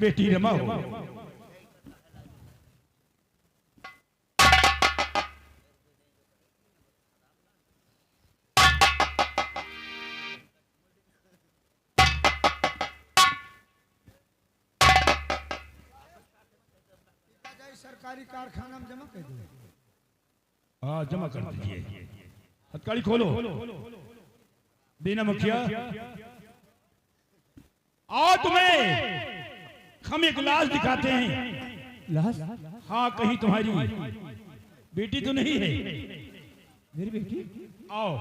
बेटी रमा हो। सरकारी कारखाना में जमा कर दो। हाँ जमा कर दीजिए। हथकड़ी खोलो। दीना मुखिया आओ, तुम्हें हम एक लाश दिखाते हैं। लाश? हाँ, कहीं तुम्हारी बेटी तो नहीं है? मेरी बेटी? आओ।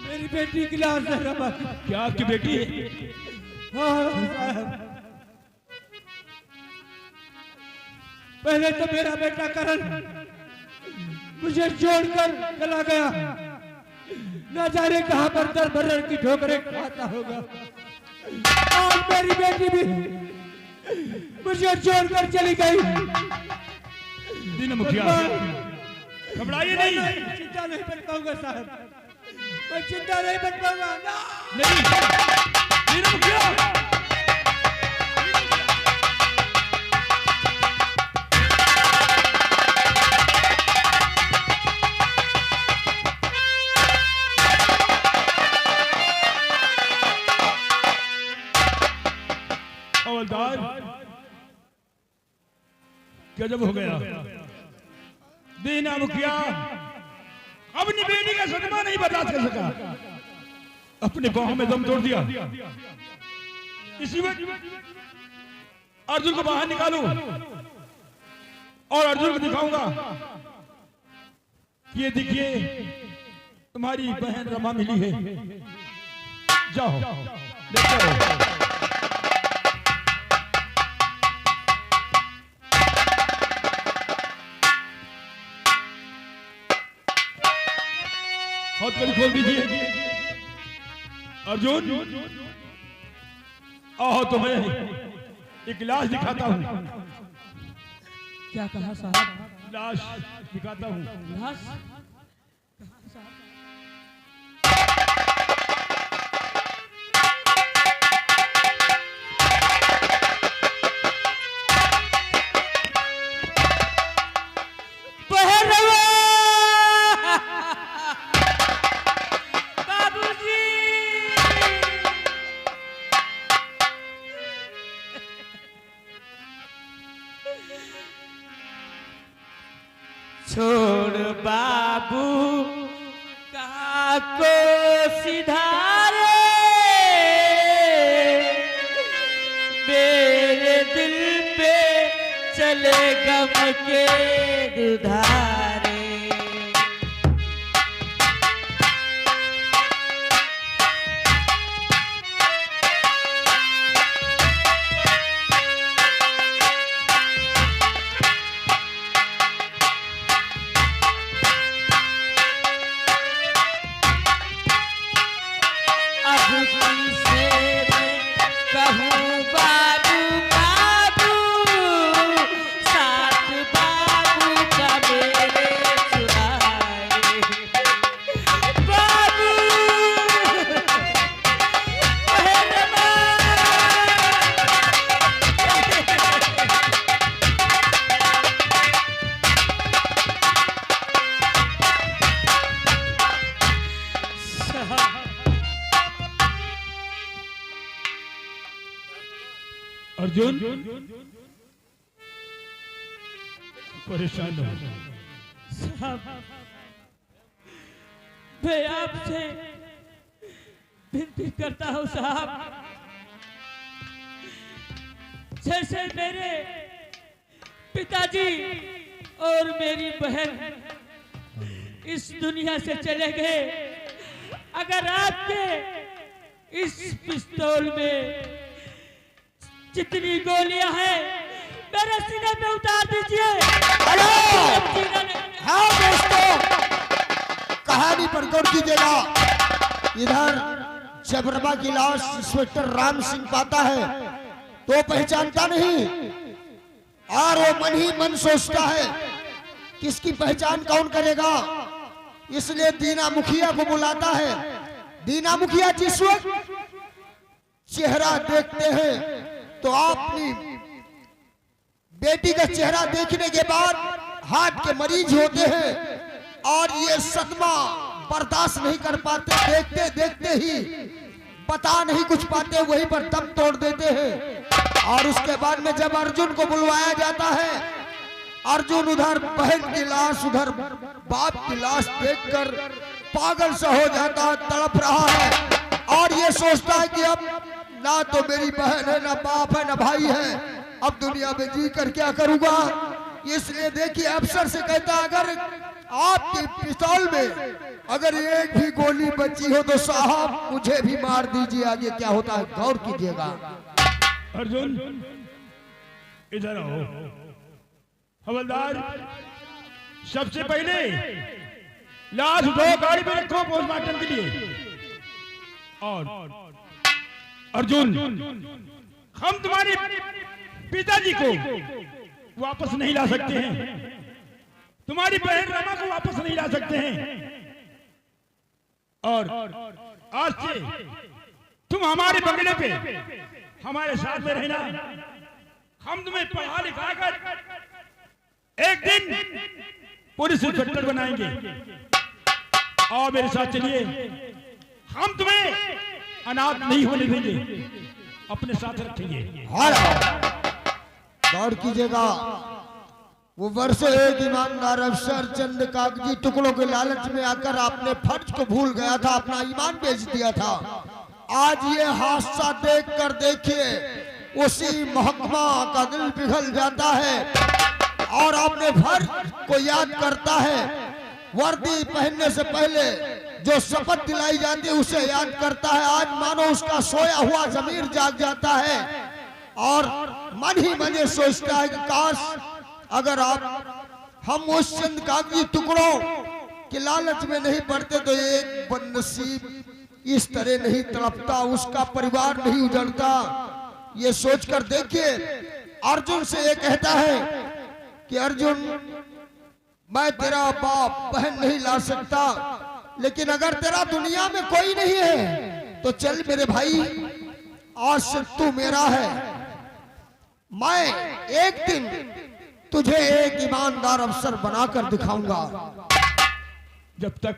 मेरी बेटी की लाश है रमा। क्या आपकी बेटी है? हाँ साहब, पहले तो मेरा बेटा करण मुझे छोड़कर चला गया, न जाने कहां पर दर बदर की ठोकरें खाता होगा। और मेरी बेटी भी मुझे छोड़कर चली गई। दीना मुखिया घबराइए नहीं। चिंता नहीं बन पाऊंगा साहब, मैं चिंता नहीं बन पाऊंगा। नहीं दीना मुखिया। हवलदार गजब हो गया। दीना मुखिया अपनी बेटी का सदमा नहीं बर्दाश्त कर सका, अपने गांव में दम तोड़ दिया। इसी वक्त अर्जुन को बाहर निकालो और अर्जुन को दिखाऊंगा, ये देखिए तुम्हारी बहन रमा मिली है, जाओ लेके आओ। हथकड़ी खोल दीजिए। अर्जुन आओ, तुम्हें एक लाश दिखाता हूँ। क्या कहा साहब? लाश दिखाता हूँ। लाश? छोड़ बाबू कहाँ को सिधारे, मेरे दिल पे चले गम के दुधारे। अर्जुन परेशान हो। साहब, मैं आपसे विनती करता हूँ साहब, जैसे मेरे पिताजी और मेरी बहन इस दुनिया से चले गए, अगर आपके इस पिस्तौल में जितनी गोलियां हैं मेरे सीने पे उतार दीजिए। गौर कीजिएगा, इधर जब रमा की लाश इंस्पेक्टर राम सिंह पाता है तो पहचानता नहीं, और वो मन ही मन सोचता है किसकी पहचान कौन करेगा। इसलिए दीना मुखिया को बुलाता है। दीना मुखिया जिस वक्त चेहरा देखते हैं तो अपनी बेटी का चेहरा देखने के बाद हार्ट के मरीज होते हैं और ये सदमा बर्दाश्त नहीं कर पाते, देखते देखते ही बता नहीं कुछ पाते, वहीं पर दम तोड़ देते हैं। और उसके बाद में जब अर्जुन को बुलवाया जाता है, अर्जुन उधर बहन की लाश उधर बाप की लाश देखकर पागल सा हो जाता है, तड़प रहा है और ये सोचता है कि अब ना तो मेरी बहन है, ना बाप है, ना भाई है, अब दुनिया में जी कर क्या करूंगा। इसलिए देखिए अफसर से कहता अगर आपके पिस्तौल में अगर एक भी गोली बची हो तो साहब मुझे भी मार दीजिए, आगे क्या होता है गौर कीजिएगा। अर्जुन इधर आओ। हवलदार, सबसे पहले लाश उठाओ, गाड़ी में रखो पोस्टमार्टम के लिए। और अर्जुन, हम तुम्हारे पिताजी को वापस नहीं ला सकते हैं, तुम्हारी बहन रमा को वापस नहीं ला सकते हैं, और आज से तुम हमारे बंगले पे हमारे साथ में रहना। हम तुम्हें पढ़ा लिखा कर एक दिन पुलिस इंस्पेक्टर बनाएंगे। और मेरे साथ चलिए, हम तुम्हें अनाथ नहीं होने देंगे, अपने साथ रखेंगे। गौर कीजिएगा, वो वर्षों एक ईमानदार अफसर चंद कागजी टुकड़ों के लालच में आकर आपने फर्ज को भूल गया था, अपना ईमान बेच दिया था। आज ये हादसा देख कर देखिए, उसी महकमा का दिल पिघल जाता है और अपने फर्ज को याद करता है। वर्दी पहनने से पहले जो शपथ दिलाई जाती है उसे याद करता है। आज मानो उसका सोया हुआ जमीर जाग जाता है और मन ही मन ये सोचता है कि काश अगर हम उस चंद कागजी टुकड़ों के लालच में नहीं पड़ते तो एक बदनसीब इस तरह नहीं तड़पता, उसका परिवार नहीं उजड़ता। ये सोचकर देखिए, अर्जुन से ये कहता है कि अर्जुन, मैं तेरा बाप बहन नहीं ला सकता, लेकिन अगर तेरा दुनिया में कोई नहीं है तो चल मेरे भाई, आज से तू मेरा है। मैं एक दिन तुझे एक ईमानदार अफसर बनाकर दिखाऊंगा। जब तक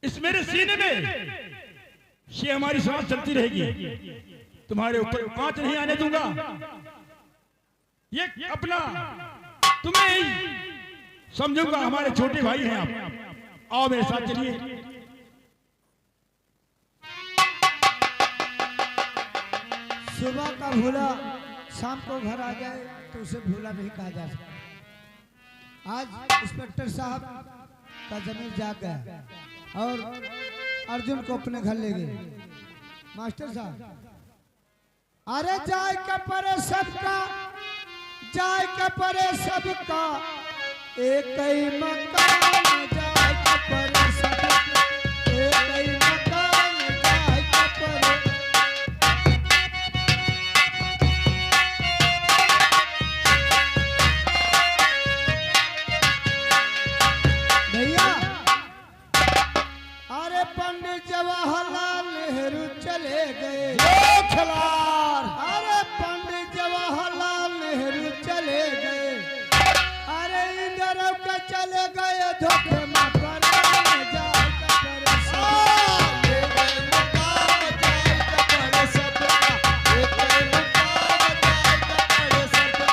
इस मेरे सीने में ये हमारी सांस चलती रहेगी, तुम्हारे ऊपर आंच नहीं आने दूंगा। ये अपना तुम्हें ही समझूंगा, हमारे छोटे भाई हैं आप। आओ मेरे साथ चलिए। सुबह का भूला शाम को घर आ जाए तो उसे भूला नहीं कहा जा सकता। आज इंस्पेक्टर साहब का जमीन जाग गया और अर्जुन को अपने घर ले गए। मास्टर साहब, अरे जाए का परे सबका, जाए का परे सबका, एक ही मकान, जाए का परे सबका, एक ही मकान, जाए का परे। भैया, अरे पंडित जवाहरलाल नेहरू चले गए। अरे पंडित जवाहरलाल नेहरू चले गए, अरे इंदिरा का चले गए धोखे में परान, जाए का परे सबका, एक ही मकान, जाए का परे सबका, एक ही मकान, जाए का परे सबका।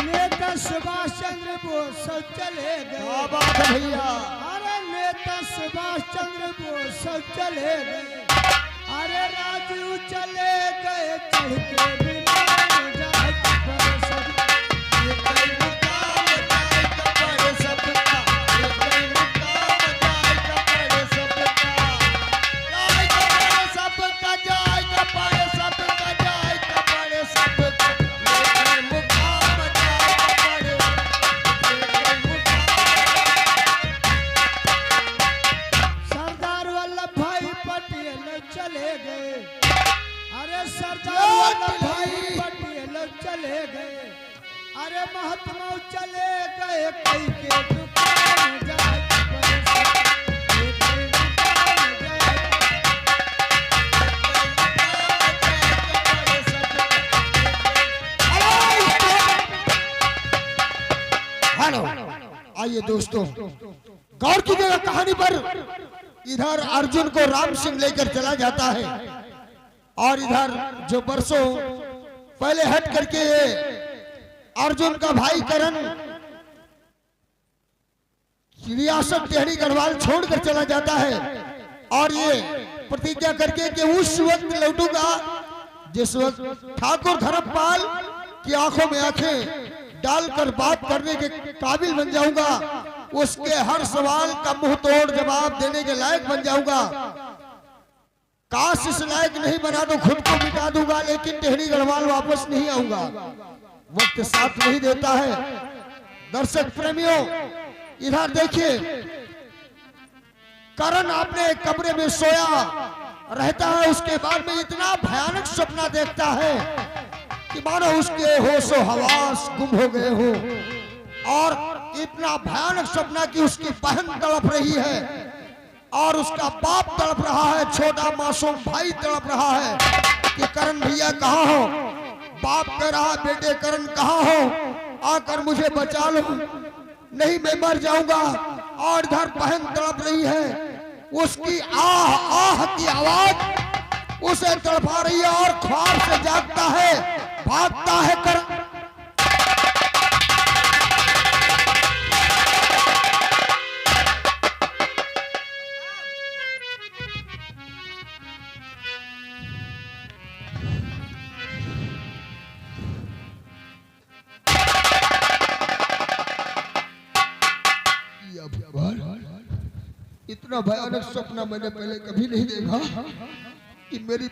नेता सुभाष चंद्र बोस सब चले गए। क्या बात है भैया। अरे नेता सुभाष चंद्र बोस सब चले गए, अरे राजू चले गए चढ़ के विमान, जाए का परे सबका, एक ही मकान, जाए का परे सबका, एक ही मकान, जाए का परे सबका, जाए का परे सबका, जाए का परे सबका, जाए का परे सबका, एक ही मकान, जाए का परे सरदार भाई पटेल चले गए, अरे महात्मा चले गए कई के दुकान जाए आइए दोस्तों, गौर कीजिएगा कहानी पर। इधर अर्जुन को राम सिंह लेकर चला जाता है और इधर जो बरसों पहले हट करके अर्जुन का भाई करण रियासत टेहरी गढ़वाल छोड़कर चला जाता है और ये प्रतिज्ञा करके कि उस वक्त लौटूंगा जिस वक्त ठाकुर धर्मपाल की आंखों में आंखें डालकर बात करने के काबिल बन जाऊंगा, उसके हर सवाल का मुंह तोड़ जवाब देने के लायक बन जाऊंगा। काश इस लायक नहीं बना तो खुद को मिटा दूंगा, लेकिन टेहरी गढ़वाल वापस नहीं आऊंगा। वक्त साथ नहीं देता है। दर्शक प्रेमियों, इधर देखिए, करण अपने कमरे में सोया रहता है, उसके बाद में इतना भयानक सपना देखता है कि मानो उसके होशो हवास गुम हो गए हो, और इतना भयानक सपना कि उसकी बहन तड़प रही है और उसका बाप तड़प रहा है, छोटा मासूम भाई तड़प रहा है कि करण भैया कहाँ हो। बाप कह रहा, बेटे करण कहाँ हो, आकर मुझे बचा लो, नहीं मैं मर जाऊंगा। और इधर बहन तड़प रही है, उसकी आह आह की आवाज उसे तड़पा रही है और ख्वाब से जागता है, भागता है करण। इतना भयानक सपना मैंने पहले कभी नहीं देखा कि मेरी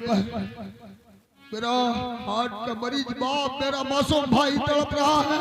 मेरा हार्ट का मरीज बाप, मेरा मासूम भाई तड़प रहा है